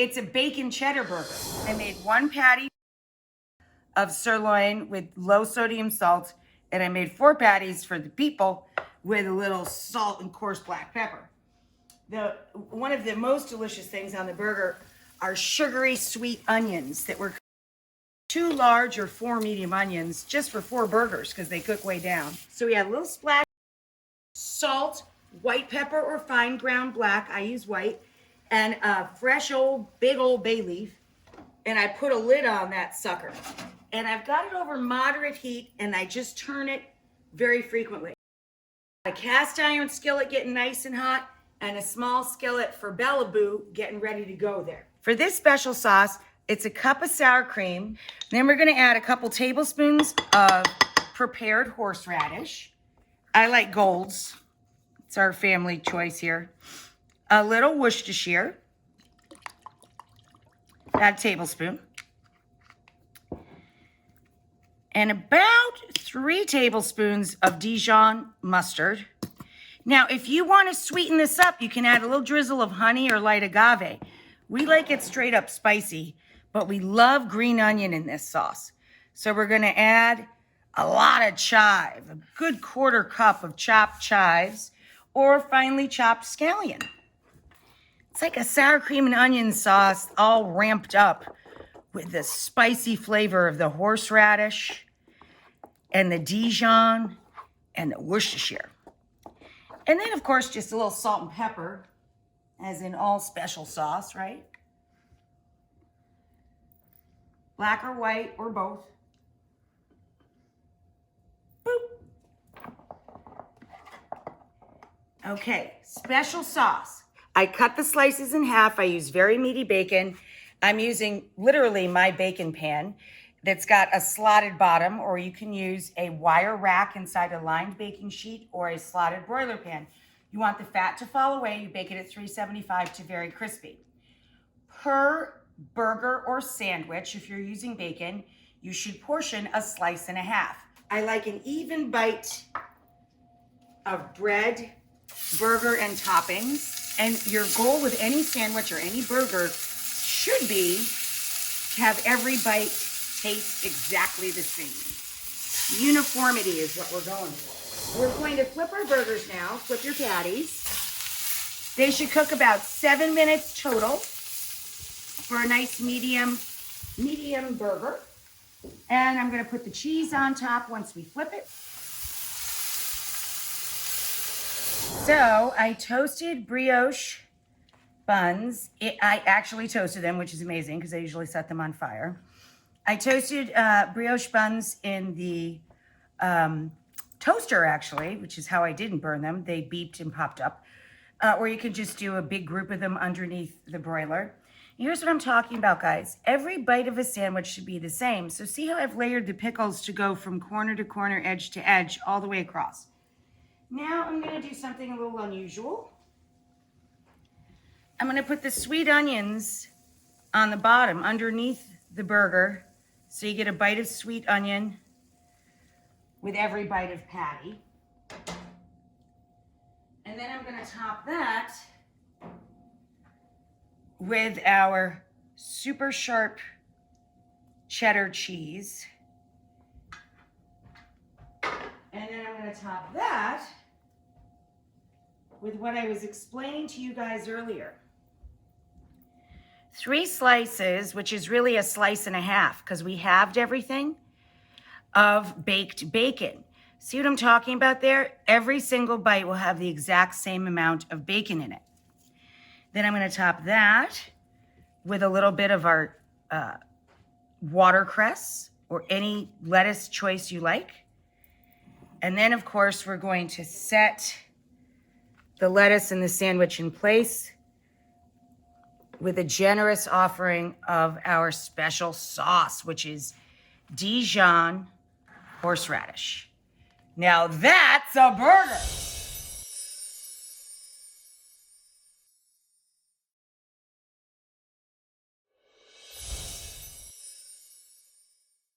It's a bacon cheddar burger. I made 1 patty of sirloin with low sodium salt, and I made 4 patties for the people with a little salt and coarse black pepper. One of the most delicious things on the burger are sugary sweet onions that were 2 large or 4 medium onions just for 4 burgers because they cook way down. So we had a little splash, salt, white pepper or fine ground black, I use white, and a fresh big old bay leaf, and I put a lid on that sucker. And I've got it over moderate heat, and I just turn it very frequently. A cast iron skillet getting nice and hot, and a small skillet for Bellaboo getting ready to go there. For this special sauce, it's a cup of sour cream. Then we're gonna add a couple tablespoons of prepared horseradish. I like golds. It's our family choice here. A little Worcestershire. Add a tablespoon. And about 3 tablespoons of Dijon mustard. Now, if you want to sweeten this up, you can add a little drizzle of honey or light agave. We like it straight up spicy, but we love green onion in this sauce. So we're going to add a lot of chive, a good 1/4 cup of chopped chives or finely chopped scallion. It's like a sour cream and onion sauce all ramped up with the spicy flavor of the horseradish and the Dijon and the Worcestershire. And then, of course, just a little salt and pepper, as in all special sauce, right? Black or white or both. Boop. Okay, special sauce. I cut the slices in half. I use very meaty bacon. I'm using literally my bacon pan that's got a slotted bottom, or you can use a wire rack inside a lined baking sheet or a slotted broiler pan. You want the fat to fall away. You bake it at 375 to very crispy. Per burger or sandwich, if you're using bacon, you should portion a slice and a half. I like an even bite of bread, burger, and toppings. And your goal with any sandwich or any burger should be to have every bite taste exactly the same. Uniformity is what we're going for. We're going to flip our burgers now. Flip your patties. They should cook about 7 minutes total for a nice medium burger. And I'm going to put the cheese on top once we flip it. So I toasted brioche buns. I actually toasted them, which is amazing because I usually set them on fire. I toasted brioche buns in the toaster, actually, which is how I didn't burn them. They beeped and popped up. Or you could just do a big group of them underneath the broiler. Here's what I'm talking about, guys. Every bite of a sandwich should be the same. So see how I've layered the pickles to go from corner to corner, edge to edge, all the way across. Now I'm going to do something a little unusual. I'm going to put the sweet onions on the bottom underneath the burger so you get a bite of sweet onion with every bite of patty. And then I'm going to top that with our super sharp cheddar cheese. And then I'm going to top that with what I was explaining to you guys earlier. 3 slices, which is really a slice and a half because we halved everything, of baked bacon. See what I'm talking about there? Every single bite will have the exact same amount of bacon in it. Then I'm going to top that with a little bit of our watercress or any lettuce choice you like. And then, of course, we're going to set the lettuce and the sandwich in place with a generous offering of our special sauce, which is Dijon horseradish. Now that's a burger.